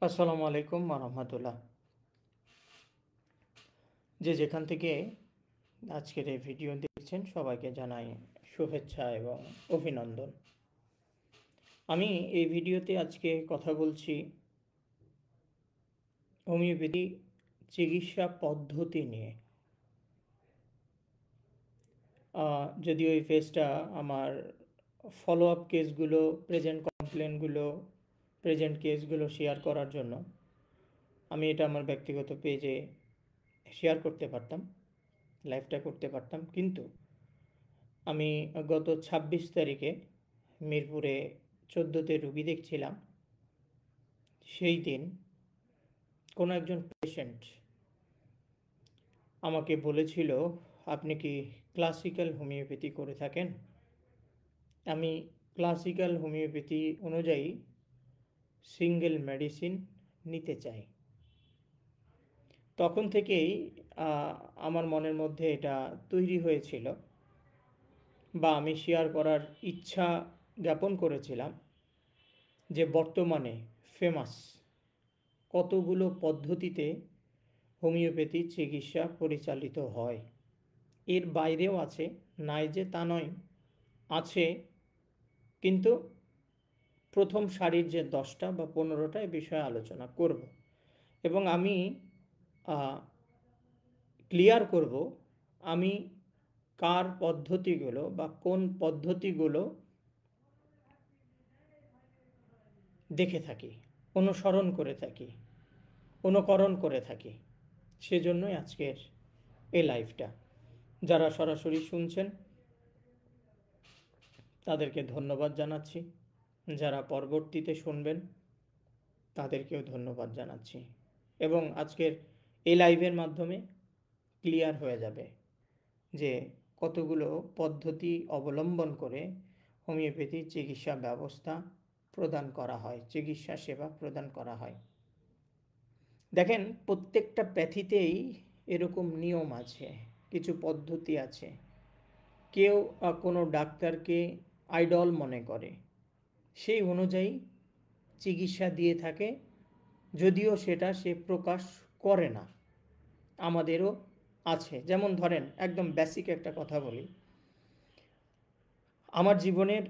আসসালামু আলাইকুম রহমতুল্লাহ। যে যেখান থেকে আজকের এই ভিডিও দেখছেন সবাইকে জানাই শুভেচ্ছা এবং অভিনন্দন। আমি এই ভিডিওতে আজকে কথা বলছি হোমিওপ্যাথি চিকিৎসা পদ্ধতি নিয়ে। যদিও এই ফেজটা আমার ফলো আপ কেসগুলো, প্রেজেন্ট কেসগুলো শেয়ার করার জন্য আমি এটা আমার ব্যক্তিগত পেজে শেয়ার করতে পারতাম, লাইভটা করতে পারতাম, কিন্তু আমি গত 26 তারিখে মিরপুরে 14তে রুগী দেখছিলাম। সেই দিন কোনো একজন পেশেন্ট আমাকে বলেছিল, আপনি কি ক্লাসিক্যাল হোমিওপ্যাথি করে থাকেন? আমি ক্লাসিক্যাল হোমিওপ্যাথি অনুযায়ী সিঙ্গেল মেডিসিন নিতে চাই। তখন থেকেই আমার মনের মধ্যে এটা তৈরি হয়েছিল বা আমি শেয়ার করার ইচ্ছা জ্ঞাপন করেছিলাম যে বর্তমানে ফেমাস কতগুলো পদ্ধতিতে হোমিওপ্যাথি চিকিৎসা পরিচালিত হয়। এর বাইরেও আছে, নাই যে তা নয়, আছে, কিন্তু প্রথম সারির যে 10টা বা 15টা এ বিষয়ে আলোচনা করব এবং আমি ক্লিয়ার করব আমি কার পদ্ধতিগুলো বা কোন পদ্ধতিগুলো দেখে থাকি, অনুসরণ করে থাকি, অনুকরণ করে থাকি। সেজন্যই আজকের এই লাইভটা। যারা সরাসরি শুনছেন তাদেরকে ধন্যবাদ জানাচ্ছি, যারা পরবর্তীতে শুনবেন তাদেরকেও ধন্যবাদ জানাচ্ছি। এবং আজকের এই লাইভের মাধ্যমে ক্লিয়ার হয়ে যাবে যে কতগুলো পদ্ধতি অবলম্বন করে হোমিওপ্যাথি চিকিৎসা ব্যবস্থা প্রদান করা হয়, চিকিৎসা সেবা প্রদান করা হয়। দেখেন, প্রত্যেকটা প্যাথিতেই এরকম নিয়ম আছে, কিছু পদ্ধতি আছে। কেউ কোনো ডাক্তারকে আইডল মনে করে, সেই অনুযায়ী চিকিৎসা দিয়ে থাকে, যদিও সেটা সে প্রকাশ করে না। আমাদেরও আছে। যেমন ধরেন, একদম বেসিক একটা কথা বলি। আমার জীবনের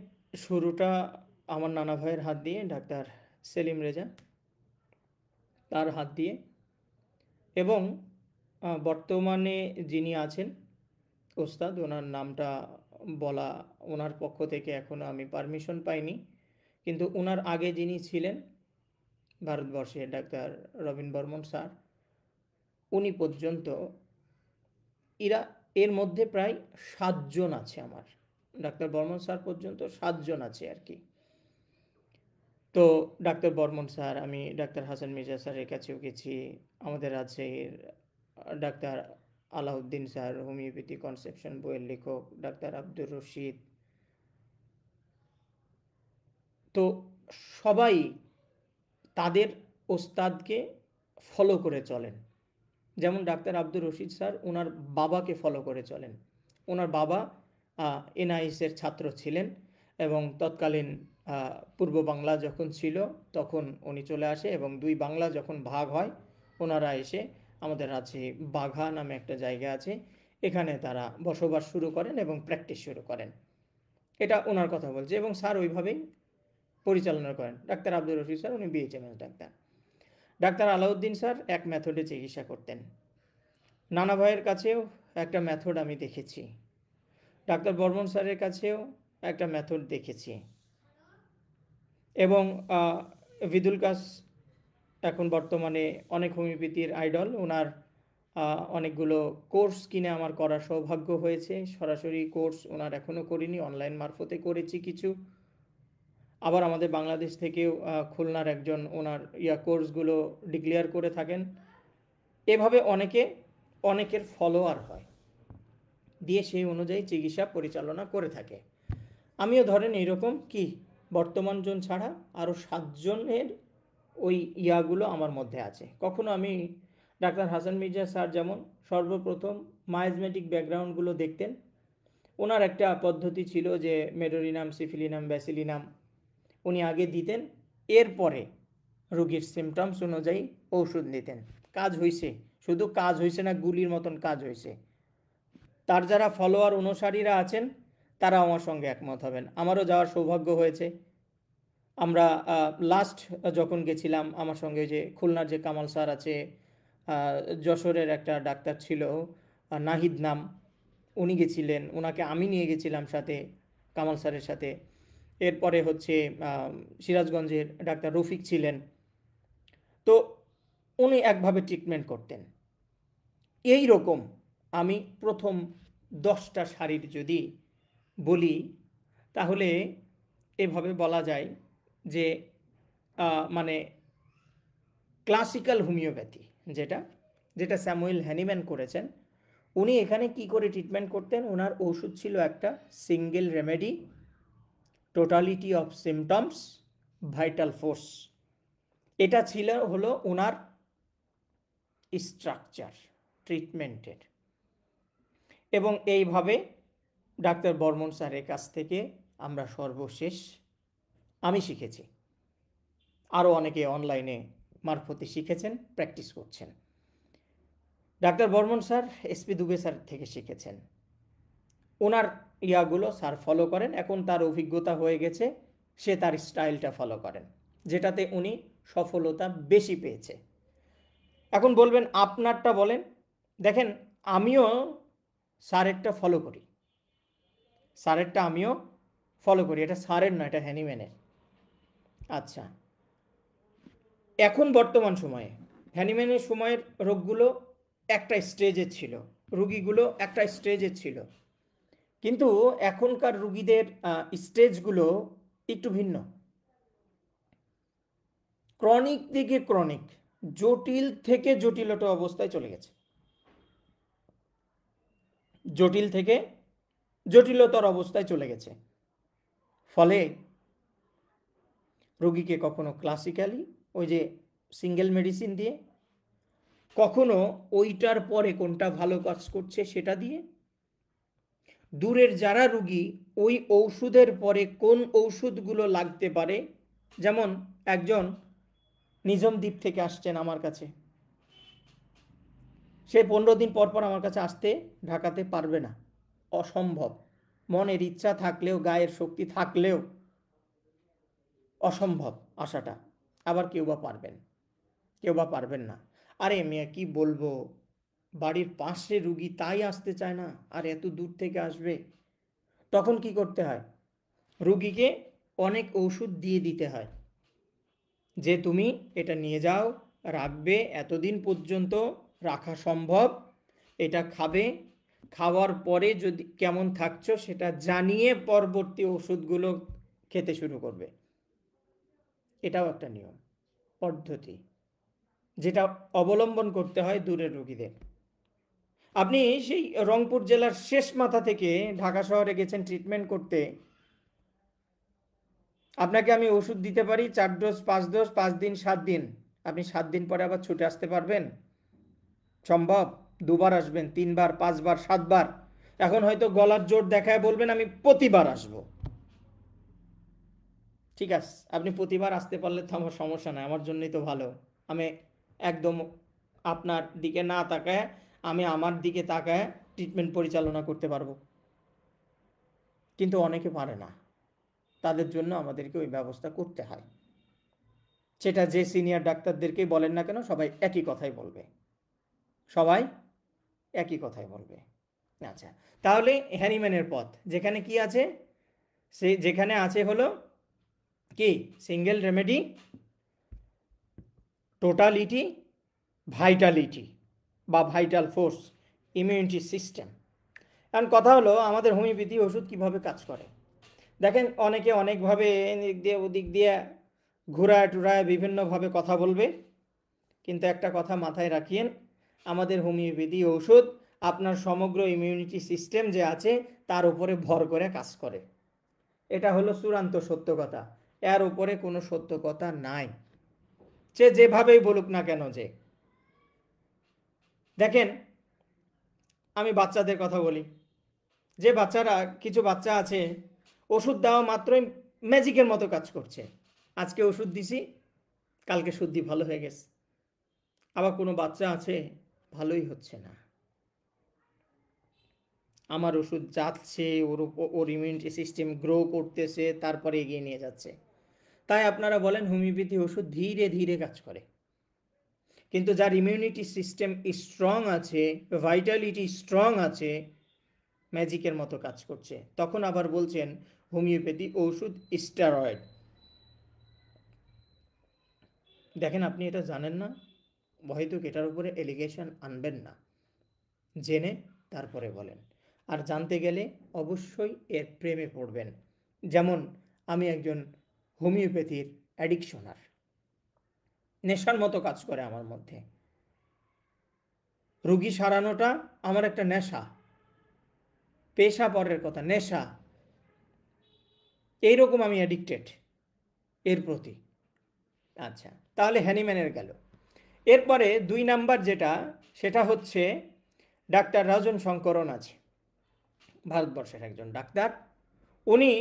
শুরুটা আমার নানা ভাইয়ের হাত দিয়ে, ডাক্তার সেলিম রেজা, তার হাত দিয়ে। এবং বর্তমানে যিনি আছেন ওস্তাদ, ওনার নামটা বলা ওনার পক্ষ থেকে এখনও আমি পারমিশন পাইনি, কিন্তু ওনার আগে যিনি ছিলেন ভারতবর্ষে, ডাক্তার রবিন বর্মন স্যার, উনি পর্যন্ত, এর মধ্যে প্রায় 7 জন আছে। আমার ডাক্তার বর্মন স্যার পর্যন্ত 7 জন আছে আর কি। তো ডাক্তার বর্মন স্যার, আমি ডাক্তার হাসান মির্জা স্যারের কাছেও গেছি, আমাদের আছে doctor Alauddin sir, homeopathy conception বইয়ের লেখক, ডাক্তার আব্দুর রশিদ। তো সবাই তাদের ওস্তাদকে ফলো করে চলেন। যেমন ডাক্তার আব্দুর রশিদ স্যার ওনার বাবাকে ফলো করে চলেন। ওনার বাবা এনআইএসের ছাত্র ছিলেন এবং তৎকালীন পূর্ব বাংলা যখন ছিল তখন উনি চলে আসে, এবং দুই বাংলা যখন ভাগ হয় ওনারা এসে আমাদের আছে বাঘা নামে একটা জায়গা আছে, এখানে তারা বসবাস শুরু করেন এবং প্র্যাকটিস শুরু করেন। এটা ওনার কথা বলছে, এবং স্যার ওইভাবেই পরিচালনা করেন। ডাক্তার আব্দুর রশিদ স্যার উনি BHMS doctor. Doctor Alauddin sir এক মেথডে চিকিৎসা করতেন। নানা ভাইয়ের কাছেও একটা মেথড আমি দেখেছি, ডাক্তার বর্মন স্যারের কাছেও একটা মেথড দেখেছি, এবং ভিদুল কাস এখন বর্তমানে অনেক হোমিওপ্যাথির আইডল। ওনার অনেকগুলো কোর্স কিনে আমার করার সৌভাগ্য হয়েছে। সরাসরি কোর্স ওনার এখনও করিনি, অনলাইন মারফতে করেছি কিছু। আবার আমাদের বাংলাদেশ থেকেও খুলনার একজন ওনার কোর্সগুলো ডিক্লেয়ার করে থাকেন। এভাবে অনেকের ফলোয়ার হয়, দিয়ে সেই অনুযায়ী চিকিৎসা পরিচালনা করে থাকে। আমিও ধরেন এইরকম কি বর্তমান জন ছাড়া আরও 7 জনের ওই ইয়াগুলো আমার মধ্যে আছে। কখনো আমি ডাক্তার হাসান মির্জা স্যার যেমন সর্বপ্রথম মায়াজমেটিক ব্যাকগ্রাউন্ডগুলো দেখতেন। ওনার একটা পদ্ধতি ছিল যে মেডোরিনাম, সিফিলিনাম, ব্যাসিলিনাম উনি আগে দিতেন, এরপরে রোগীর সিমটমস অনুযায়ী ওষুধ নিতেন। কাজ হয়েছে, শুধু কাজ হয়েছে না, গুলির মতন কাজ হয়েছে। তার যারা ফলোয়ার অনুসারীরা আছেন তারা আমার সঙ্গে একমত হবেন। আমারও যাওয়ার সৌভাগ্য হয়েছে। আমরা লাস্ট যখন গেছিলাম, আমার সঙ্গে যে খুলনার যে কামাল স্যার আছে, যশোরের একটা ডাক্তার ছিল নাহিদ নাম, উনি গেছিলেন, ওনাকে আমি নিয়ে গেছিলাম সাথে, কামাল স্যারের সাথে। এরপরে হচ্ছে সিরাজগঞ্জের ডাক্তার রফিক ছিলেন। তো উনি একভাবে ট্রিটমেন্ট করতেন। এই রকম আমি প্রথম 10টা শাড়ির যদি বলি, তাহলে এভাবে বলা যায় যে মানে ক্লাসিক্যাল হোমিওপ্যাথি, যেটা যেটা স্যামুয়েল হ্যানিম্যান করেছেন, উনি এখানে কি করে ট্রিটমেন্ট করতেন। ওনার ওষুধ ছিল একটা single remedy, totality of symptoms, vital force. এটা ছিল হলো ওনার স্ট্রাকচার ট্রিটমেন্টের। এবং এইভাবে ডাক্তার বর্মন স্যারের কাছ থেকে আমরা সর্বশেষ আমি শিখেছি। আরও অনেকে অনলাইনে মারফতে শিখেছেন, প্র্যাকটিস করছেন। Doctor Barman sir S P Dubey sir থেকে শিখেছেন। ওনার ইয়াগুলো স্যার ফলো করেন। এখন তার অভিজ্ঞতা হয়ে গেছে, সে তার স্টাইলটা ফলো করেন, যেটাতে উনি সফলতা বেশি পেয়েছে। এখন বলবেন আপনারটা বলেন। দেখেন, আমিও স্যারেরটা ফলো করি, স্যারেরটা আমিও ফলো করি। এটা স্যারের না, এটা হ্যানিম্যানের। আচ্ছা, এখন বর্তমান সময়ে হ্যানিম্যানের সময়ের রোগগুলো একটা স্টেজের ছিল, রুগীগুলো একটা স্টেজের ছিল, কিন্তু এখনকার রুগীদের স্টেজগুলো একটু ভিন্ন। ক্রনিক থেকে ক্রনিক, জটিল থেকে জটিলতা অবস্থায় চলে গেছে, জটিল থেকে জটিলতর অবস্থায় চলে গেছে। ফলে রোগীকে কখনো ক্লাসিক্যালি ওই যে সিঙ্গেল মেডিসিন দিয়ে, কখনো ওইটার পরে কোনটা ভালো কাজ করছে সেটা দিয়ে, দূরের যারা রুগী ওই ঔষধের পরে কোন ঔষধগুলো লাগতে পারে, যেমন একজন নিজম দ্বীপ থেকে আসছেন আমার কাছে, সে 15 দিন পর পর আমার কাছে আসতে ঢাকাতে পারবে না, অসম্ভব। মনের ইচ্ছা থাকলেও, গায়ের শক্তি থাকলেও অসম্ভব আসাটা। আবার কেউ বা পারবেন, কেউ বা পারবেন না। আরে মেয়ে কি বলবো, বাড়ির পাশে রুগী তাই আসতে চায় না, আর এত দূর থেকে আসবে। তখন কি করতে হয়, রুগীকে অনেক ওষুধ দিয়ে দিতে হয়, যে তুমি এটা নিয়ে যাও, রাখবে, এতদিন পর্যন্ত রাখা সম্ভব, এটা খাবে, খাওয়ার পরে যদি কেমন থাকছো সেটা জানিয়ে পরবর্তী ওষুধগুলো খেতে শুরু করবে। এটাও একটা নিয়ম পদ্ধতি, যেটা অবলম্বন করতে হয় দূরের রোগীদের। আপনি সেই রংপুর জেলার শেষ মাথা থেকে ঢাকা শহরে গেছেন ট্রিটমেন্ট করতে, আপনাকে আমি ওষুধ দিতে পারি 4 ডোজ 5 ডোজ, 5 দিন 7 দিন, আপনি 7 দিন পরে আবার ছুটে আসতে পারবেন? সম্ভব? 2বার আসবেন, 3বার, 5বার, 7বার। এখন হয়তো গলার জোর দেখায় বলবেন আমি প্রতিবার আসব। ঠিক আছে, আপনি প্রতিবার আসতে পারলে তো আমার সমস্যা নাই, আমার জন্যই তো ভালো। আমি একদম আপনার দিকে না তাকায়, আমি আমার দিকে তাকায় ট্রিটমেন্ট পরিচালনা করতে পারবো। কিন্তু অনেকে পারে না, তাদের জন্য আমাদেরকে ওই ব্যবস্থা করতে হয়। সেটা যে সিনিয়র ডাক্তারদেরকেই বলেন না কেন, সবাই একই কথাই বলবে, সবাই একই কথাই বলবে। আচ্ছা, তাহলে হ্যানিম্যানের পথ যেখানে কি আছে, সে যেখানে আছে হলো কি সিঙ্গেল রেমেডি, টোটালিটি, ভাইটালিটি বা ভাইটাল ফোর্স, ইমিউনিটি সিস্টেম। এখন কথা হলো আমাদের হোমিওপ্যাথি ওষুধ কিভাবে কাজ করে। দেখেন, অনেকে অনেকভাবে এদিক দিয়ে ওদিক দিয়ে ঘোরায় টুরায় বিভিন্নভাবে কথা বলবে, কিন্তু একটা কথা মাথায় রাখিয়েন, আমাদের হোমিওপ্যাথি ঔষধ আপনার সমগ্র ইমিউনিটি সিস্টেম যে আছে তার উপরে ভর করে কাজ করে। এটা হলো চূড়ান্ত সত্য কথা, এর উপরে কোনো সত্য কথা নাই, সে যেভাবেই বলুক না কেন। যে দেখেন, আমি বাচ্চাদের কথা বলি, যে বাচ্চারা, কিছু বাচ্চা আছে ওষুধ দেওয়া মাত্রই ম্যাজিকের মতো কাজ করছে। আজকে ওষুধ দিছি, কালকে সর্দি ভালো হয়ে গেছে। আবার কোনো বাচ্চা আছে ভালোই হচ্ছে না, আমার ওষুধ যাচ্ছে, ওর ইমিউনিটি সিস্টেম গ্রো করতেছে, তারপরে এগিয়ে নিয়ে যাচ্ছে। তাই আপনারা বলেন হোমিওপ্যাথি ওষুধ ধীরে ধীরে কাজ করে, কিন্তু যার ইমিউনিটি সিস্টেম স্ট্রং আছে, ভাইটালিটি স্ট্রং আছে, ম্যাজিকের মতো কাজ করছে, তখন আবার বলছেন হোমিওপ্যাথি ওষুধ স্টেরয়েড। দেখেন, আপনি এটা জানেন না, হয়তো এটার উপরে এলিগেশন আনবেন না, জেনে তারপরে বলেন। আর জানতে গেলে অবশ্যই এর প্রেমে পড়বেন। যেমন আমি একজন হোমিওপ্যাথির অ্যাডিকশনার, নেশার মতো কাজ করে আমার মধ্যে। রুগী সারানোটা আমার একটা নেশা, পেশা পরের কথা, নেশা। এইরকম আমি অ্যাডিক্টেড এর প্রতি। আচ্ছা, তাহলে হ্যানিম্যানের গেল। এরপরে 2 নাম্বার যেটা, সেটা হচ্ছে ডাক্তার রাজন শঙ্করন আছে, ভারতবর্ষের একজন ডাক্তার। উনি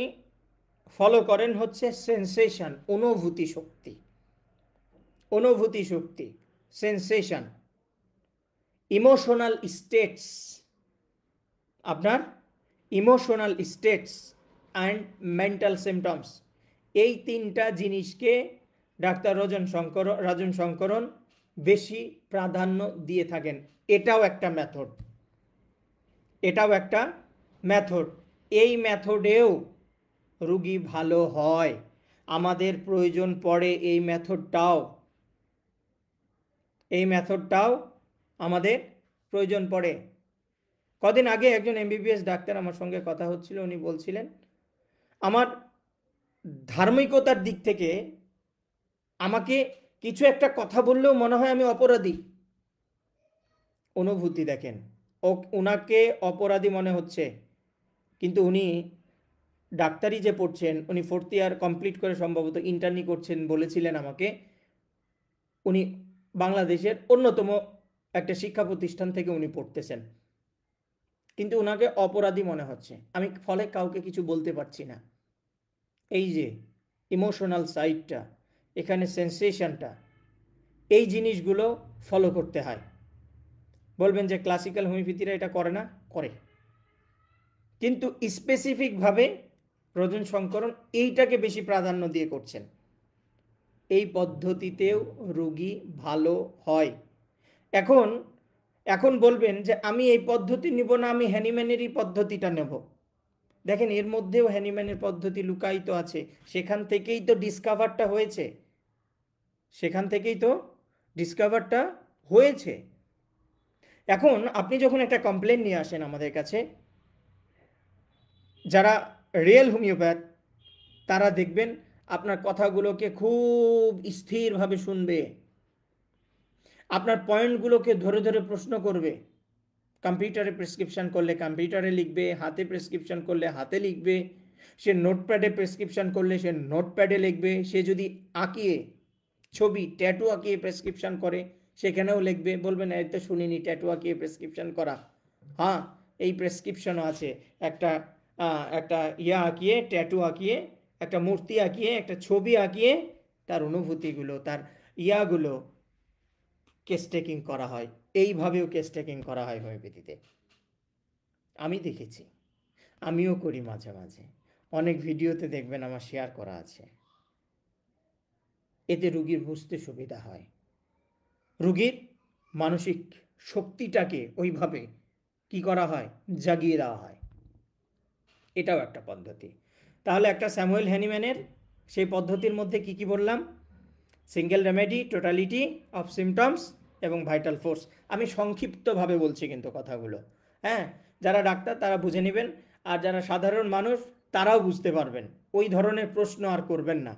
ফলো করেন হচ্ছে সেন্সেশন, অনুভূতি শক্তি, অনুভূতি শক্তি, সেন্সেশন, ইমোশনাল স্টেটস, আপনার emotional states and mental symptoms, এই 3টা জিনিসকে ডাক্তার রাজন শঙ্করন বেশি প্রাধান্য দিয়ে থাকেন। এটাও একটা মেথড, এটাও একটা মেথড। এই মেথডেও রুগী ভালো হয়, আমাদের প্রয়োজন পড়ে এই মেথডটাও, এই মেথডটাও আমাদের প্রয়োজন পড়ে। কদিন আগে একজন এমবিবিএস ডাক্তার আমার সঙ্গে কথা হচ্ছিল, উনি বলছিলেন আমার ধার্মিকতার দিক থেকে আমাকে কিছু একটা কথা বললেও মনে হয় আমি অপরাধী। অনুভূতি দেখেন, ওনাকে অপরাধী মনে হচ্ছে, কিন্তু উনি ডাক্তারি যে পড়ছেন, উনি 4th ইয়ার কমপ্লিট করে সম্ভবত ইন্টার্নি করছেন বলেছিলেন আমাকে। উনি বাংলাদেশের অন্যতম একটা শিক্ষা প্রতিষ্ঠান থেকে উনি পড়তেছেন, কিন্তু ওনাকে অপরাধী মনে হচ্ছে। আমি ফলে কাউকে কিছু বলতে পারছি না। এই যে ইমোশনাল সাইডটা, এখানে সেন্সেশনটা, এই জিনিসগুলো ফলো করতে হয়। বলবেন যে ক্লাসিক্যাল হোমিওপ্যাথিরা এটা করে না, করে, কিন্তু স্পেসিফিকভাবে রাজন শঙ্করন এইটাকে বেশি প্রাধান্য দিয়ে করছেন। এই পদ্ধতিতেও রোগী ভালো হয়। এখন এখন বলবেন যে আমি এই পদ্ধতি নিব না, আমি হ্যানিম্যানেরই পদ্ধতিটা নেব। দেখেন, এর মধ্যেও হ্যানিম্যানের পদ্ধতি লুকায়িত আছে, সেখান থেকেই তো ডিসকভারটা হয়েছে, সেখান থেকেই তো ডিসকভারটা হয়েছে। এখন আপনি যখন একটা কমপ্লেন নিয়ে আসেন আমাদের কাছে, যারা রিয়েল হোমিওপ্যাথ তারা দেখবেন আপনার কথাগুলোকে খুব স্থিরভাবে শুনবে, আপনার পয়েন্টগুলোকে ধরে ধরে প্রশ্ন করবে। কম্পিউটারে প্রেসক্রিপশন করলে কম্পিউটারে লিখবে, হাতে প্রেসক্রিপশন করলে হাতে লিখবে, সে নোটপ্যাডে প্রেসক্রিপশন করলে সে নোটপ্যাডে লিখবে, সে যদি আঁকিয়ে ছবি ট্যাটু আঁকিয়ে প্রেসক্রিপশন করে সেখানেও লিখবে। বলবেন এই তো শুনিনি ট্যাটু আঁকিয়ে প্রেসক্রিপশন করা। হ্যাঁ, এই প্রেসক্রিপশনও আছে, একটা একটা ইয়া আঁকিয়ে, ট্যাটু আঁকিয়ে, একটা মূর্তি আঁকিয়ে, একটা ছবি আঁকিয়ে তার অনুভূতিগুলো, তার ইয়াগুলো কেস টেকিং করা হয়। এইভাবেও কেস টেকিং করা হয় হোমিওপ্যাথিতে, আমি দেখেছি, আমিও করি মাঝে মাঝে, অনেক ভিডিওতে দেখবেন আমার শেয়ার করা আছে। এতে রুগীর বুঝতে সুবিধা হয়, রুগীর মানসিক শক্তিটাকে ওইভাবে কি করা হয়, জাগিয়ে দেওয়া হয়। এটাও একটা পদ্ধতি। তাহলে একটা স্যামুয়েল হ্যানিম্যানের সেই পদ্ধতির মধ্যে কি কি বললাম? Single remedy, totality of symptoms এবং ভাইটাল ফোর্স। আমি সংক্ষিপ্তভাবে বলছি কিন্তু কথাগুলো, হ্যাঁ, যারা ডাক্তার তারা বুঝে নেবেন, আর যারা সাধারণ মানুষ তারাও বুঝতে পারবেন, ওই ধরনের প্রশ্ন আর করবেন না।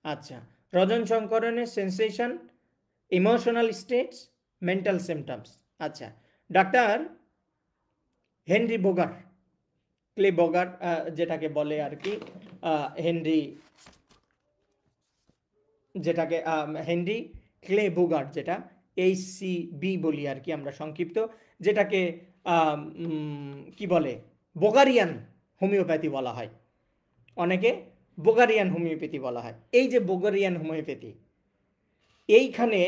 আচ্ছা, রাজন শঙ্করনের sensation, emotional states, mental symptoms. আচ্ছা, doctor Henry Boger, Clay Boger যেটাকে বলে আর কি, হেনরি, যেটাকে হেনরি ক্লে বোগার্ট, যেটা HCB বলি আর কি আমরা সংক্ষিপ্ত, যেটাকে কি বলে, বোগারিয়ান হোমিওপ্যাথি বলা হয়, অনেকে বোগারিয়ান হোমিওপ্যাথি বলা হয়। এই যে বোগারিয়ান হোমিওপ্যাথি, এইখানে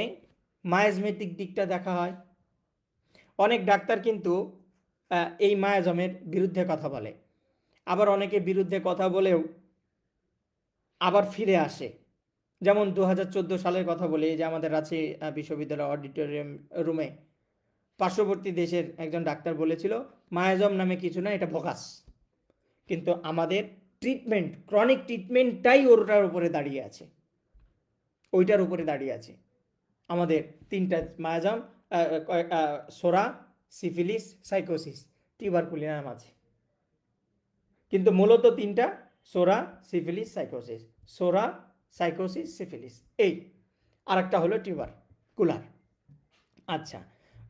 মায়াজমেটিক দিকটা দেখা হয়। অনেক ডাক্তার কিন্তু এই মায়াজমের বিরুদ্ধে কথা বলে, আবার অনেকে বিরুদ্ধে কথা বলেও আবার ফিরে আসে। যেমন 2014 সালের কথা বলি, যে আমাদের রাজশাহী বিশ্ববিদ্যালয় অডিটোরিয়াম রুমে পার্শ্ববর্তী দেশের একজন ডাক্তার বলেছিল মায়াজম নামে কিছু না, এটা ভোকাস। কিন্তু আমাদের ট্রিটমেন্ট, ক্রনিক ট্রিটমেন্টটাই ওটার উপরে দাঁড়িয়ে আছে, ওইটার উপরে দাঁড়িয়ে আছে। আমাদের তিনটা মায়াজম, সোরা, সিফিলিস, সাইকোসিস, টিউবারকুলিনাম আছে, কিন্তু মূলত তিনটা: সোরা, সিফিলিস, সাইকোসিস। সোরা, সাইকোসিস, সিফিলিস, এই আরেকটা হলো টিউবারকুলার। আচ্ছা,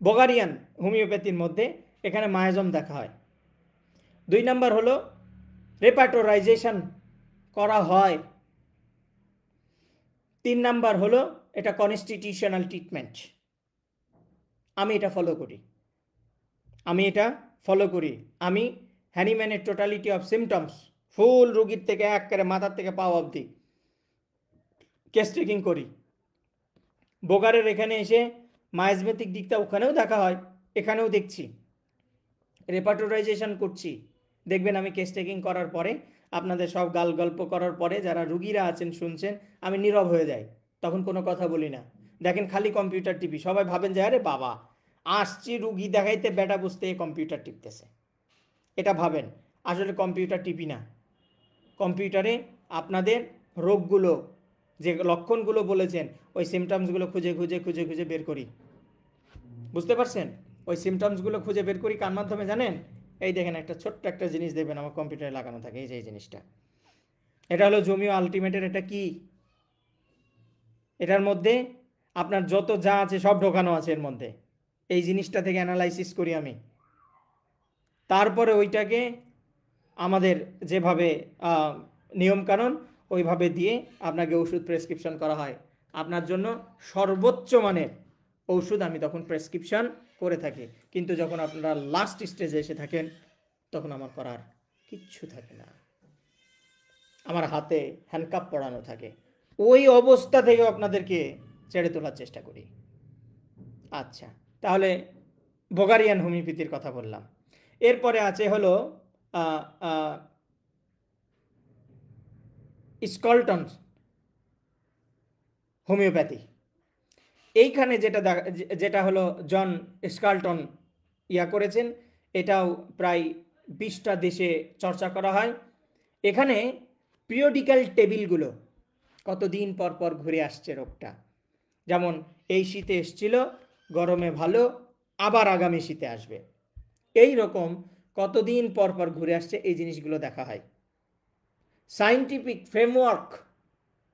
বগারিয়ান হোমিওপ্যাথির মধ্যে এখানে মায়াজম দেখা হয়। 2 নাম্বার হলো রেপার্টোরাইজেশন করা হয়। 3 নাম্বার হলো এটা কনস্টিটিউশনাল ট্রিটমেন্ট। আমি এটা ফলো করি। আমি হ্যানিম্যানের টোটালিটি অফ সিমটমস, ফুল রোগীর থেকে একেবারে মাথার থেকে পা অবধি কেস টেকিং করি। বোগারের এখানে এসে মায়াজমেটিক দিকটা ওখানেও দেখা হয়, এখানেও দেখছি। রেপার্টোরাইজেশন করছি, দেখবেন আমি কেস টেকিং করার পরে, আপনাদের সব গল্প করার পরে যারা রুগীরা আছেন শুনছেন, আমি নীরব হয়ে যাই, তখন কোনো কথা বলি না। দেখেন খালি কম্পিউটার টিপি, সবাই ভাবেন যে আরে বাবা আসছি রুগী দেখাইতে, বেটা বুঝতে কম্পিউটার টিপতেছে, এটা ভাবেন। আসলে কম্পিউটার টিপি না, কম্পিউটারে আপনাদের রোগগুলো, যে লক্ষণগুলো বলেছেন, ওই সিমটমসগুলো খুঁজে বের করি। বুঝতে পারছেন? ওই সিমটমসগুলো খুঁজে বের করি কার মাধ্যমে জানেন? এই দেখেন, একটা ছোট্ট একটা জিনিস দেবেন আমার কম্পিউটারে লাগানো থাকে, এই যে এই জিনিসটা, এটা হলো জোমিও আলটিমেটের। এটা কি? এটার মধ্যে আপনার যত যা আছে সব ঢোকানো আছে এর মধ্যে। এই জিনিসটা থেকে অ্যানালাইসিস করি আমি, তারপরে ওইটাকে আমাদের যেভাবে নিয়মকানুন ওইভাবে দিয়ে আপনাকে ওষুধ প্রেসক্রিপশন করা হয়। আপনার জন্য সর্বোচ্চ মানের ওষুধ আমি তখন প্রেসক্রিপশন করে থাকি। কিন্তু যখন আপনারা লাস্ট স্টেজে এসে থাকেন, তখন আমার করার কিচ্ছু থাকে না, আমার হাতে হ্যান্ডকাপ পড়ানো থাকে। ওই অবস্থা থেকে আপনাদেরকে ছেড়ে তোলার চেষ্টা করি। আচ্ছা, তাহলে বোগারিয়ান হোমিওপ্যাথির কথা বললাম। এরপরে আছে হলো স্কলটন হোমিওপ্যাথি। এইখানে যেটা হলো জন স্কালটন করেছেন, এটাও প্রায় 20টা দেশে চর্চা করা হয়। এখানে পিরিয়ডিক্যাল টেবিলগুলো কতদিন পর পর ঘুরে আসছে রোগটা, যেমন এই শীতে এসছিল, গরমে ভালো, আবার আগামী শীতে আসবে, এই রকম কতদিন পর পর ঘুরে আসছে, এই জিনিসগুলো দেখা হয়। সায়েন্টিফিক ফ্রেমওয়ার্ক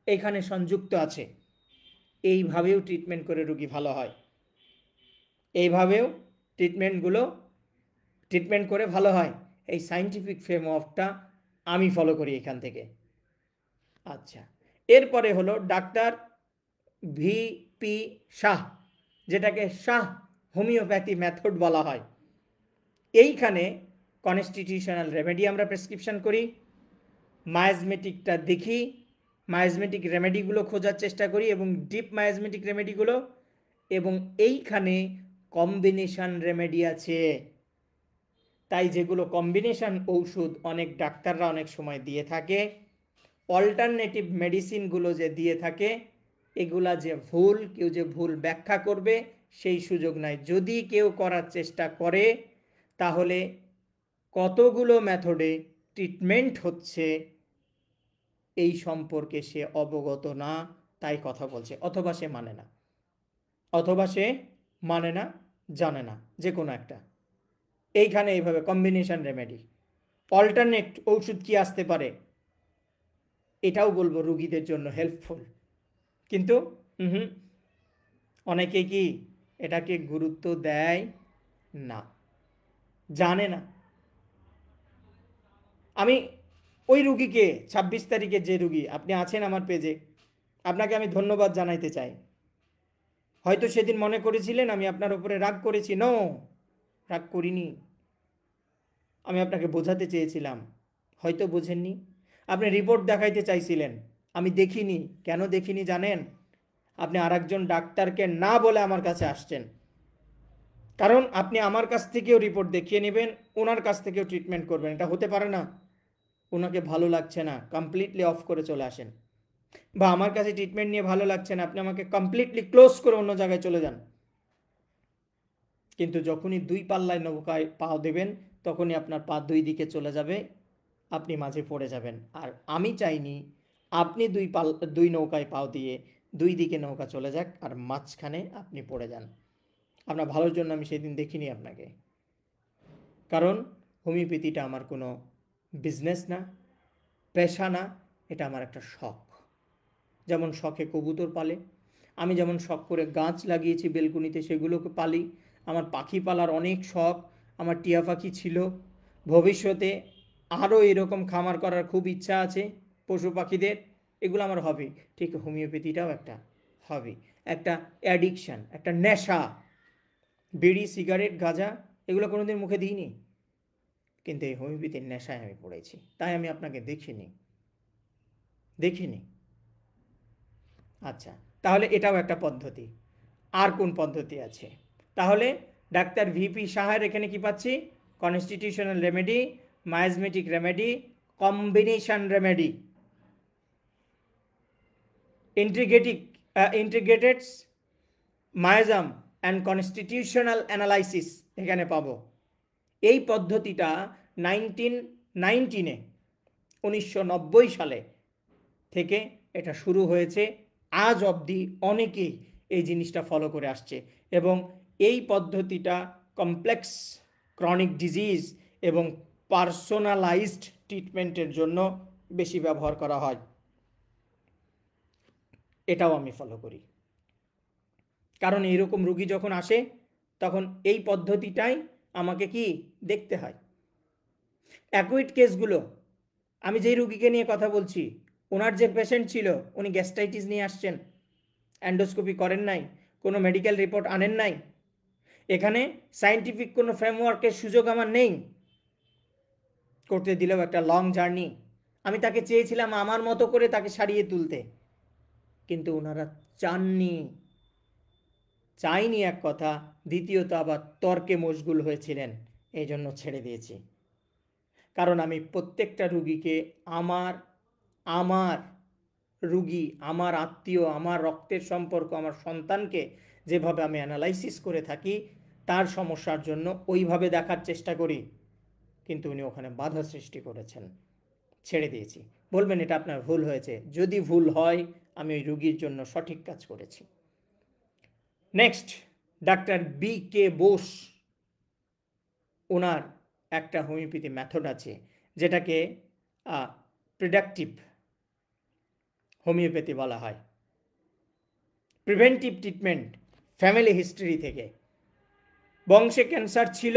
এখানে সংযুক্ত আছে, এইভাবেও ট্রিটমেন্ট করে রোগী ভালো হয়, এইভাবেও ট্রিটমেন্ট করে ভালো হয়। এই সায়েন্টিফিক ফ্রেমওয়ার্কটা আমি ফলো করি এখান থেকে। আচ্ছা, এরপরে হলো ডাক্তার ভিপি শাহ, যেটাকে শাহ হোমিওপ্যাথি মেথড বলা হয়। এইখানে কনস্টিটিউশনাল রেমেডি আমরা প্রেসক্রিপশন করি, মায়াজমেটিকটা দেখি, মায়াজমেটিক রেমেডিগুলো খোঁজার চেষ্টা করি, এবং ডিপ মায়াজমেটিক রেমেডিগুলো, এবং এইখানে কম্বিনেশন রেমেডি আছে। তাই যেগুলো কম্বিনেশন ঔষধ অনেক ডাক্তাররা অনেক সময় দিয়ে থাকে, অল্টারনেটিভ মেডিসিনগুলো যে দিয়ে থাকে, এগুলা যে ভুল, কেউ যে ভুল ব্যাখ্যা করবে সেই সুযোগ নাই। যদি কেউ করার চেষ্টা করে, তাহলে কতগুলো মেথডে ট্রিটমেন্ট হচ্ছে এই সম্পর্কে সে অবগত না, তাই কথা বলছে, অথবা সে মানে না, জানে না, যে কোনো একটা। এইখানে এইভাবে কম্বিনেশন রেমেডি, অল্টারনেট ঔষধ কি আসতে পারে, এটাও বলবো রুগীদের জন্য হেল্পফুল। কিন্তু অনেকে কি এটাকে গুরুত্ব দেয় না, জানে না। আমি ওই রুগীকে 26 তারিখে, যে রুগী আপনি আছেন আমার পেজে, আপনাকে আমি ধন্যবাদ জানাইতে চাই। হয়তো সেদিন মনে করেছিলেন আমি আপনার উপরে রাগ করেছি। নো, রাগ করিনি, আমি আপনাকে বোঝাতে চেয়েছিলাম, হয়তো বোঝেননি। আপনি রিপোর্ট দেখাইতে চাইছিলেন, আমি দেখিনি। কেন দেখিনি জানেন? আপনি আরেকজন ডাক্তারকে না বলে আমার কাছে আসছেন, কারণ আপনি আমার কাছ থেকেও রিপোর্ট দেখিয়ে নেবেন, ওনার কাছ থেকেও ট্রিটমেন্ট করবেন। এটা হতে পারে না। ওনাকে ভালো লাগছে না, কমপ্লিটলি অফ করে চলে আসেন, বা আমার কাছে ট্রিটমেন্ট নিয়ে ভালো লাগছে না, আপনি আমাকে কমপ্লিটলি ক্লোজ করে অন্য জায়গায় চলে যান। কিন্তু যখনই দুই পাল্লায় নৌকায় পা দেবেন, তখনই আপনার পা দুই দিকে চলে যাবে, আপনি মাঝে পড়ে যাবেন। আর আমি চাইনি আপনি দুই নৌকায় পাও দিয়ে দুই দিকে নৌকা চলে যাক আর মাঝখানে আপনি পড়ে যান। আপনার ভালোর জন্য আমি সেদিন দেখিনি আপনাকে। কারণ হোমিওপ্যাথিটা আমার কোনো বিজনেস না, পেশা না, এটা আমার একটা শখ। যেমন শখে কবুতর পালে, আমি যেমন শখ করে গাছ লাগিয়েছি বেলকুনিতে, সেগুলোকে পালি। আমার পাখি পালার অনেক শখ, আমার টিয়া পাখি ছিল। ভবিষ্যতে আরও এরকম খামার করার খুব ইচ্ছা আছে পশু পাখিদের। এগুলো আমার হবি। ঠিক হোমিওপ্যাথিটাও একটা হবি, একটা অ্যাডিকশান, একটা নেশা। বিড়ি, সিগারেট, গাঁজা এগুলো কোনোদিন মুখে দিইনি, কিন্তু এই হোমিওপ্যাথির নেশায় আমি পড়েছি, তাই আমি আপনাকে দেখিনি। আচ্ছা, তাহলে এটাও একটা পদ্ধতি। আর কোন পদ্ধতি আছে? তাহলে ডাক্তার ভিপি সাহার এখানে কি পাচ্ছি? Constitutional remedy, miasmatic remedy, combination remedy, integrated miasm and constitutional analysis এখানে পাবো। এই পদ্ধতিটা 1990 সালে থেকে এটা শুরু হয়েছে। আজ অবধি অনেকেই এই জিনিসটা ফলো করে আসছে, এবং এই পদ্ধতিটা কমপ্লেক্স ক্রনিক ডিজিজ এবং পার্সোনালাইজড ট্রিটমেন্টের জন্য বেশি ব্যবহার করা হয়। এটাও আমি ফলো করি, কারণ এইরকম রুগী যখন আসে তখন এই পদ্ধতিটাই আমাকে কি দেখতে হয়। অ্যাকুইট কেসগুলো, আমি যেই রুগীকে নিয়ে কথা বলছি, ওনার যে পেশেন্ট ছিল, উনি গ্যাস্ট্রাইটিস নিয়ে আসছেন, অ্যান্ডোস্কোপি করেন নাই, কোনো মেডিকেল রিপোর্ট আনেন নাই। এখানে সায়েন্টিফিক কোনো ফ্রেমওয়ার্কের সুযোগ আমার নেই, করতে দিলেও একটা লং জার্নি। আমি তাকে চেয়েছিলাম আমার মতো করে তাকে সারিয়ে তুলতে, কিন্তু ওনারা চাইনি এক কথা, দ্বিতীয়ত আবার তর্কে মশগুল হয়েছিলেন, এই জন্য ছেড়ে দিয়েছি। কারণ আমি প্রত্যেকটা রুগীকে আমার রুগী, আমার আত্মীয়, আমার রক্তের সম্পর্ক, আমার সন্তানকে যেভাবে আমি অ্যানালাইসিস করে থাকি, তার সমস্যার জন্য ওইভাবে দেখার চেষ্টা করি। কিন্তু উনি ওখানে বাধা সৃষ্টি করেছেন, ছেড়ে দিয়েছি। বলবেন এটা আপনার ভুল হয়েছে, যদি ভুল হয় আমি ওই রুগীর জন্য সঠিক কাজ করেছি। নেক্সট, ডাক্তার বি কে বোস, ওনার একটা হোমিওপ্যাথি মেথড আছে যেটাকে প্রিডাক্টিভ হোমিওপ্যাথি বলা হয়। প্রিভেন্টিভ ট্রিটমেন্ট, ফ্যামিলি হিস্ট্রি থেকে। বংশে ক্যান্সার ছিল,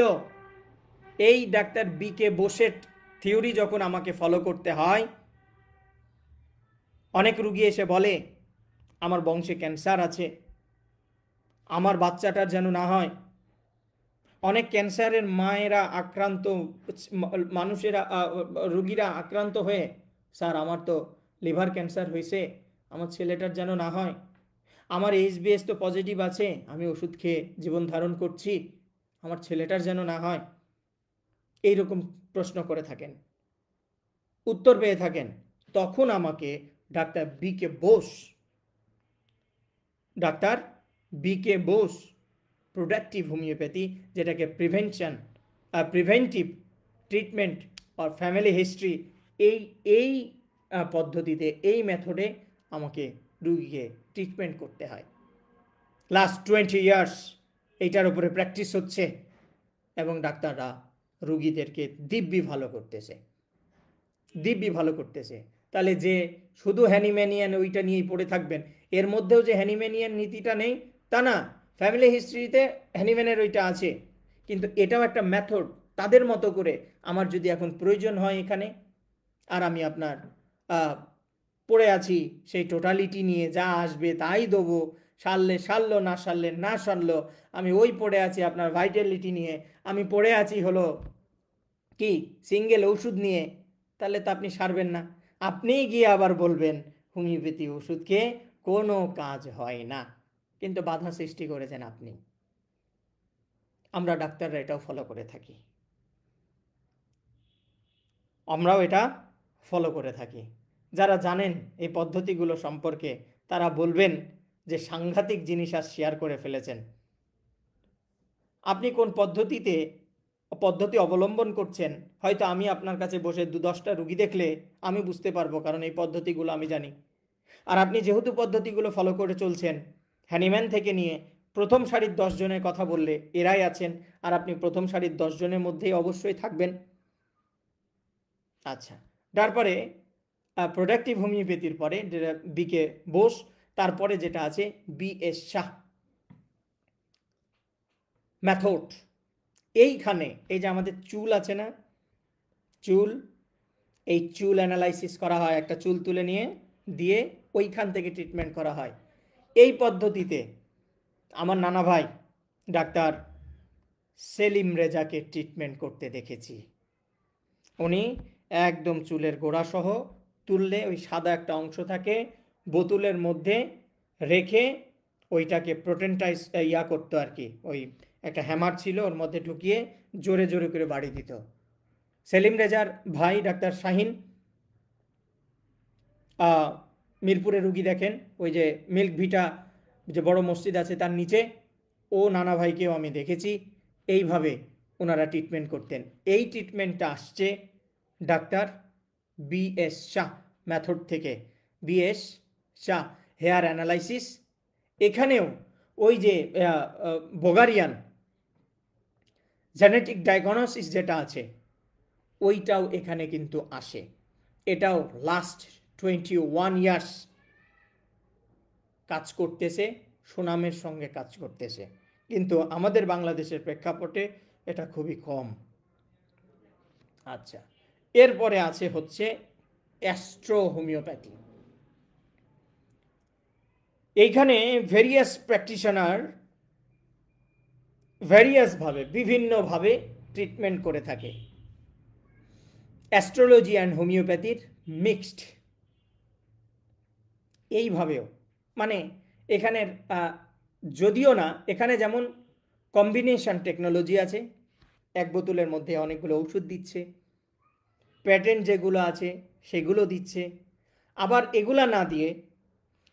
এই ডাক্তার বি কে বোসের থিওরি যখন আমাকে ফলো করতে হয়, অনেক রুগী এসে বলে আমার বংশে ক্যান্সার আছে, আমার বাচ্চাটার যেন না হয়। অনেক ক্যান্সারের মায়েরা আক্রান্ত, মানুষেরা, রুগীরা আক্রান্ত হয়ে, স্যার আমার তো লিভার ক্যান্সার হয়েছে, আমার ছেলেটার যেন না হয়, আমার এইচবিএস তো পজিটিভ আছে, আমি ওষুধ খেয়ে জীবন ধারণ করছি, আমার ছেলেটার যেন না হয়। এইরকম প্রশ্ন করে থাকেন, উত্তর পেয়ে থাকেন। তখন আমাকে ডাক্তার বি কে বোস প্রোডাক্টিভ হোমিওপ্যাথি, যেটাকে প্রিভেন্টিভ ট্রিটমেন্ট আর ফ্যামিলি হিস্ট্রি, এই পদ্ধতিতে, এই মেথডে আমাকে রুগীকে ট্রিটমেন্ট করতে হয়। লাস্ট 20 ইয়ার্স এইটার উপরে প্র্যাকটিস হচ্ছে, এবং ডাক্তাররা রুগীদেরকে দিব্যি ভালো করতেছে। তাহলে যে শুধু হ্যানিম্যানিয়ান ওইটা নিয়েই পড়ে থাকবেন, এর মধ্যেও যে হ্যানিম্যানিয়ান নীতিটা নেই তা না, ফ্যামিলি হিস্ট্রিতে হ্যানিম্যানের ওইটা আছে, কিন্তু এটাও একটা মেথড। তাদের মতো করে আমার যদি এখন প্রয়োজন হয় এখানে, আর আমি আপনার পড়ে আছি সেই টোটালিটি নিয়ে, যা আসবে তাই দেবো, সারলো না সারলো, আমি ওই পড়ে আছি আপনার ভাইটালিটি নিয়ে, আমি পড়ে আছি হলো কি সিঙ্গেল ওষুধ নিয়ে, তাহলে তো আপনি সারবেন না। আপনিই গিয়ে আবার বলবেন হোমিওপ্যাথি ওষুধ খেয়ে কোনো কাজ হয় না, কিন্তু বাধা সৃষ্টি করেছেন আপনি। আমরা ডাক্তাররা এটাও ফলো করে থাকি, আমরাও এটা ফলো করে থাকি। যারা জানেন এই পদ্ধতিগুলো সম্পর্কে তারা বলবেন যে সাংঘাতিক জিনিস আজ শেয়ার করে ফেলেছেন। আপনি কোন পদ্ধতি অবলম্বন করছেন হয়তো আমি আপনার কাছে বসে 2-10টা রুগী দেখলে আমি বুঝতে পারবো, কারণ এই পদ্ধতিগুলো আমি জানি। আর আপনি যেহেতু পদ্ধতিগুলো ফলো করে চলছেন, হ্যানিম্যান থেকে নিয়ে প্রথম সারির 10 জনের কথা বললে এরাই আছেন, আর আপনি প্রথম সারির 10 জনের মধ্যেই অবশ্যই থাকবেন। আচ্ছা, তারপরে প্রোডাক্টিভ হোমিওপ্যাথির পরে বিকে বোস, তারপরে যেটা আছে বিএস শাহ মেথড। এইখানে এই যে আমাদের চুল আছে না, চুল, এই চুল অ্যানালাইসিস করা হয়, একটা চুল তুলে নিয়ে দিয়ে ওইখান থেকে ট্রিটমেন্ট করা হয়। এই পদ্ধতিতে আমার নানা ভাই ডাক্তার সেলিম রেজাকে ট্রিটমেন্ট করতে দেখেছি। উনি একদম চুলের গোড়াসহ তুললে ওই সাদা একটা অংশ থাকে, বোতলের মধ্যে রেখে ওইটাকে প্রোটেনটাইজ করতো আর কি, ওই একটা হ্যামার ছিল ওর মধ্যে ঢুকিয়ে জোরে জোরে করে বাড়ি দিত। সেলিম রেজার ভাই ডাক্তার শাহিন মিরপুরে রুগী দেখেন, ওই যে মিল্ক ভিটা যে বড় মসজিদ আছে তার নিচে, ও নানা ভাইকেও আমি দেখেছি এইভাবে ওনারা ট্রিটমেন্ট করতেন। এই ট্রিটমেন্টটা আসছে ডাক্তার বিএস শাহ মেথড থেকে। বিএস শাহ হেয়ার অ্যানালাইসিস, এখানেও ওই যে বোগারিয়ান জেনেটিক ডায়াগনোসিস যেটা আছে ওইটাও এখানে কিন্তু আসে। এটাও লাস্ট 21 ইয়ার্স কাজ করতেছে, সুনামের সঙ্গে কাজ করতেছে, কিন্তু আমাদের বাংলাদেশের প্রেক্ষাপটে এটা খুবই কম। আচ্ছা, এরপরে আছে হচ্ছে অ্যাস্ট্রো হোমিওপ্যাথি। এইখানে ভেরিয়াস প্র্যাকটিশনার ভ্যারিয়াসভাবে বিভিন্নভাবে ট্রিটমেন্ট করে থাকে। অ্যাস্ট্রোলজি অ্যান্ড হোমিওপ্যাথির মিক্সড এইভাবেও, মানে এখানের যদিও না, এখানে যেমন কম্বিনেশন টেকনোলজি আছে, এক বোতলের মধ্যে অনেকগুলো ওষুধ দিচ্ছে, প্যাটেন্ট যেগুলো আছে সেগুলো দিচ্ছে। আবার এগুলা না দিয়ে,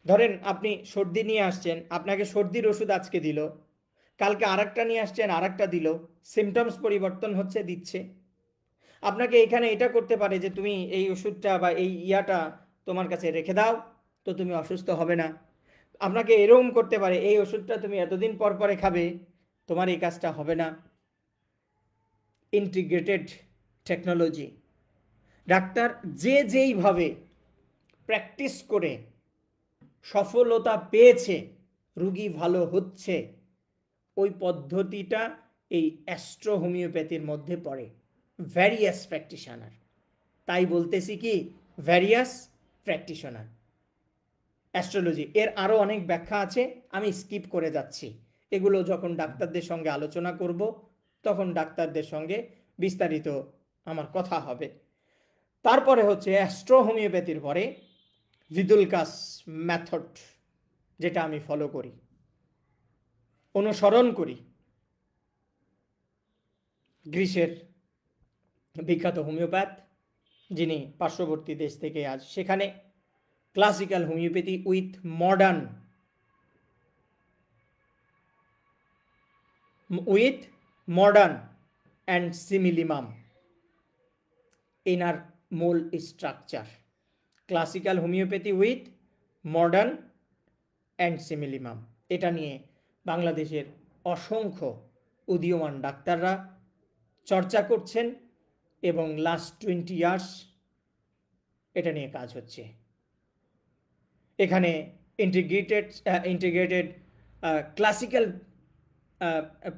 ধরেন আপনি সর্দি নিয়ে আসছেন, আপনাকে সর্দির ওষুধ আজকে দিল, কালকে আরেকটা নিয়ে আসছেন আরেকটা দিল, সিমটমস পরিবর্তন হচ্ছে দিচ্ছে। আপনাকে এখানে এটা করতে পারে যে তুমি এই ওষুধটা বা এই ইয়াটা তোমার কাছে রেখে দাও, তো তুমি অসুস্থ হবে না। আপনাকে এরকম করতে পারে এই ওষুধটা তুমি এতদিন পর পরে খাবে, তোমার এই কাজটা হবে না। Integrated technology. ডাক্তার যে যেইভাবে প্র্যাকটিস করে সফলতা পেয়েছে, রুগী ভালো হচ্ছে, ওই পদ্ধতিটা এই অ্যাস্ট্রো হোমিওপ্যাথির মধ্যে পড়ে। ভ্যারিয়াস প্র্যাকটিশনার, তাই বলতেছি কি ভ্যারিয়াস প্র্যাকটিশনার। অ্যাস্ট্রোলজি এর আরও অনেক ব্যাখ্যা আছে, আমি স্কিপ করে যাচ্ছি। এগুলো যখন ডাক্তারদের সঙ্গে আলোচনা করব তখন ডাক্তারদের সঙ্গে বিস্তারিত আমার কথা হবে। তারপরে হচ্ছে অ্যাস্ট্রো হোমিওপ্যাথির পরে ভিদুলকাস মেথড, যেটা আমি ফলো করি, অনুসরণ করি। গ্রিসের বিখ্যাত হোমিওপ্যাথ, যিনি পার্শ্ববর্তী দেশ থেকে আজ সেখানে classical homeopathy with modern and similimum, এনার মূল structure. Classical homeopathy with modern and similimum, এটা নিয়ে বাংলাদেশের অসংখ্য উদীয়মান ডাক্তাররা চর্চা করছেন এবং লাস্ট 20 ইয়ার্স এটা নিয়ে কাজ হচ্ছে। এখানে integrated classical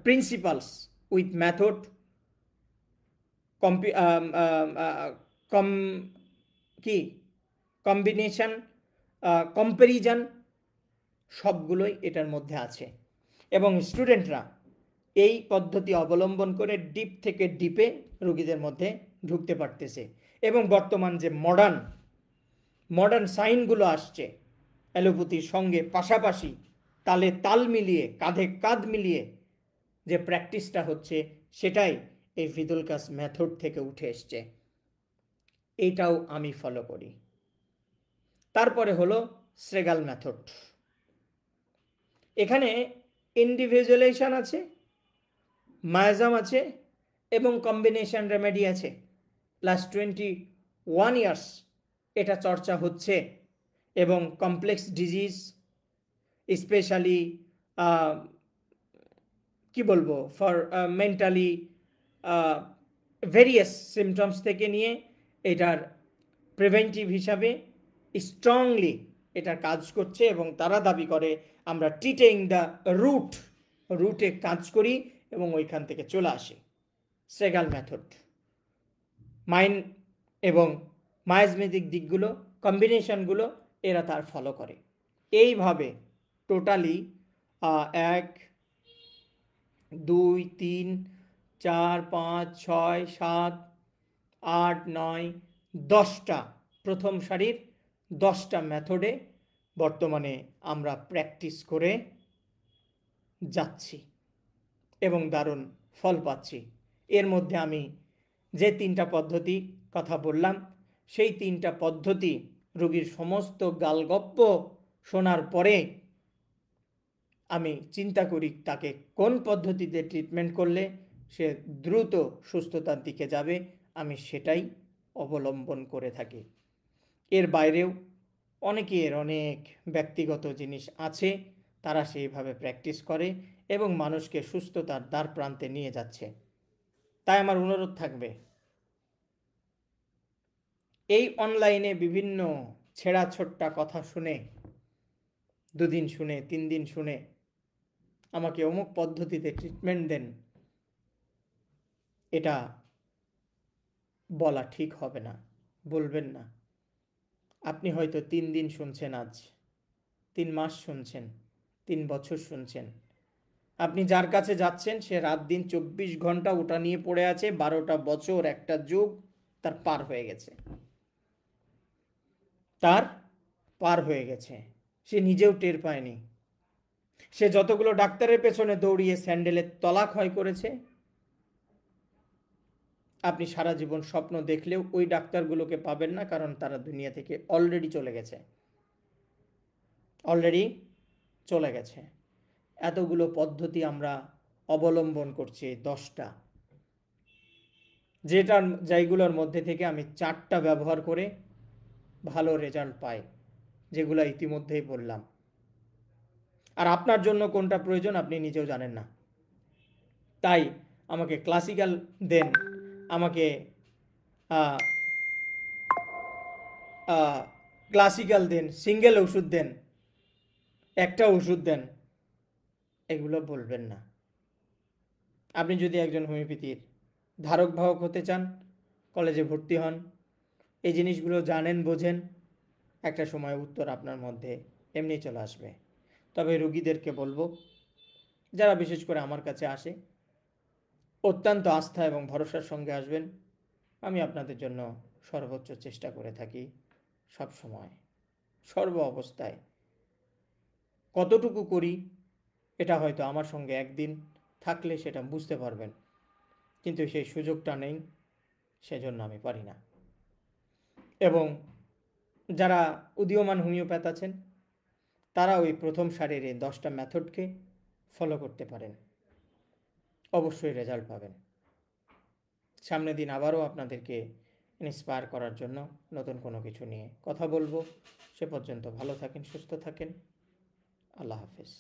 principles with method, combination, comparison, সবগুলোই এটার মধ্যে আছে। এবং স্টুডেন্টরা এই পদ্ধতি অবলম্বন করে ডিপ থেকে ডিপে রোগীদের মধ্যে ঢুকতে পারতেছে। এবং বর্তমান যে মডার্ন সাইনগুলো আসছে অ্যালোপ্যাথির সঙ্গে পাশাপাশি তালে তাল মিলিয়ে, কাঁধে কাঁধ মিলিয়ে যে প্র্যাকটিসটা হচ্ছে, সেটাই এই ভিদুলকাস মেথড থেকে উঠে এসছে। এইটাও আমি ফলো করি। তারপরে হলো সেগাল মেথড। এখানে ইন্ডিভিজুয়ালাইজেশন আছে, মায়াজাম আছে এবং কম্বিনেশন রেমেডি আছে। প্লাস 21 ইয়ার্স এটা চর্চা হচ্ছে এবং কমপ্লেক্স ডিজিজ, স্পেশালি কি বলবো, ফর মেন্টালি ভেরিয়াস সিমটমস থেকে নিয়ে এটার প্রিভেন্টিভ হিসাবে স্ট্রংলি এটা কাজ করছে এবং তারা দাবি করে আমরা ট্রিটিং দ্য রুটে কাজ করি এবং ওইখান থেকে চলে আসি। সেগাল মেথড মাইন্ড এবং মায়াজমেটিক দিকগুলো, কম্বিনেশনগুলো এরা তার ফলো করে। এইভাবে টোটালি 1 2 3 4 5 6 7 8 9 10টা প্রথম সারির 10টা মেথডে বর্তমানে আমরা প্র্যাকটিস করে যাচ্ছি এবং দারুণ ফল পাচ্ছি। এর মধ্যে আমি যে 3টা পদ্ধতি কথা বললাম, সেই 3টা পদ্ধতি রোগীর সমস্ত গালগপ্প শোনার পরে আমি চিন্তা করি তাকে কোন পদ্ধতিতে ট্রিটমেন্ট করলে সে দ্রুত সুস্থতার দিকে যাবে, আমি সেটাই অবলম্বন করে থাকি। এর বাইরেও অনেকের অনেক ব্যক্তিগত জিনিস আছে, তারা সেইভাবে প্র্যাকটিস করে এবং মানুষকে সুস্থতার দ্বার প্রান্তে নিয়ে যাচ্ছে। তাই আমার অনুরোধ থাকবে, এই অনলাইনে বিভিন্ন ছেঁড়া ছোট্টা কথা শুনে, 2 দিন শুনে 3 দিন শুনে আমাকে অমুক পদ্ধতিতে ট্রিটমেন্ট দেন, এটা বলা ঠিক হবে না, বলবেন না। আপনি হয়তো 3 দিন শুনছেন, আজ 3 মাস শুনছেন, 3 বছর শুনছেন। আপনি যার কাছে যাচ্ছেন সে রাত দিন 24 ঘন্টা ওটা নিয়ে পড়ে আছে, 12টা বছর, একটা যুগ তার পার হয়ে গেছে, সে নিজেও টের পায়নি। সে যতগুলো ডাক্তারের পেছনে দৌড়িয়ে স্যান্ডেলের তলা ক্ষয় করেছে, আপনি সারা জীবন স্বপ্ন দেখলেও ওই ডাক্তারগুলোকে পাবেন না, কারণ তারা দুনিয়া থেকে অলরেডি চলে গেছে। এতগুলো পদ্ধতি আমরা অবলম্বন করছি, 10টা, যেগুলোর মধ্যে থেকে আমি 4টা ব্যবহার করে ভালো রেজাল্ট পাই, যেগুলো ইতিমধ্যেই বললাম। আর আপনার জন্য কোনটা প্রয়োজন আপনি নিজেও জানেন না। তাই আমাকে ক্লাসিক্যাল দেন, আমাকে ক্লাসিক্যাল দেন, সিঙ্গেল ওষুধ দেন, একটা ওষুধ দেন, এগুলো বলবেন না। আপনি যদি একজন হোমিওপ্যাথির ধারক বাহক হতে চান, কলেজে ভর্তি হন, এই জিনিসগুলো জানেন, বোঝেন, একটা সময় উত্তর আপনার মধ্যে এমনি চলে আসবে। তবে রোগীদেরকে বলবো, যারা বিশেষ করে আমার কাছে আসে, অত্যন্ত আস্থা এবং ভরসার সঙ্গে আসবেন। আমি আপনাদের জন্য সর্বোচ্চ চেষ্টা করে থাকি সব সময়, সর্ব অবস্থায়। কতটুকু করি এটা হয়তো আমার সঙ্গে একদিন থাকলে সেটা বুঝতে পারবেন, কিন্তু সেই সুযোগটা নেই, সেজন্য আমি পারি না। এবং যারা উদীয়মান হোমিওপ্যাথ আছেন, তারা ওই প্রথম সারির এই 10টা মেথডকে ফলো করতে পারেন, অবশ্যই রেজাল্ট পাবেন। সামনের দিন আবারও আপনাদেরকে ইন্সপায়ার করার জন্য নতুন কোনো কিছু নিয়ে কথা বলবো। সে পর্যন্ত ভালো থাকেন, সুস্থ থাকেন। আল্লাহ হাফেজ।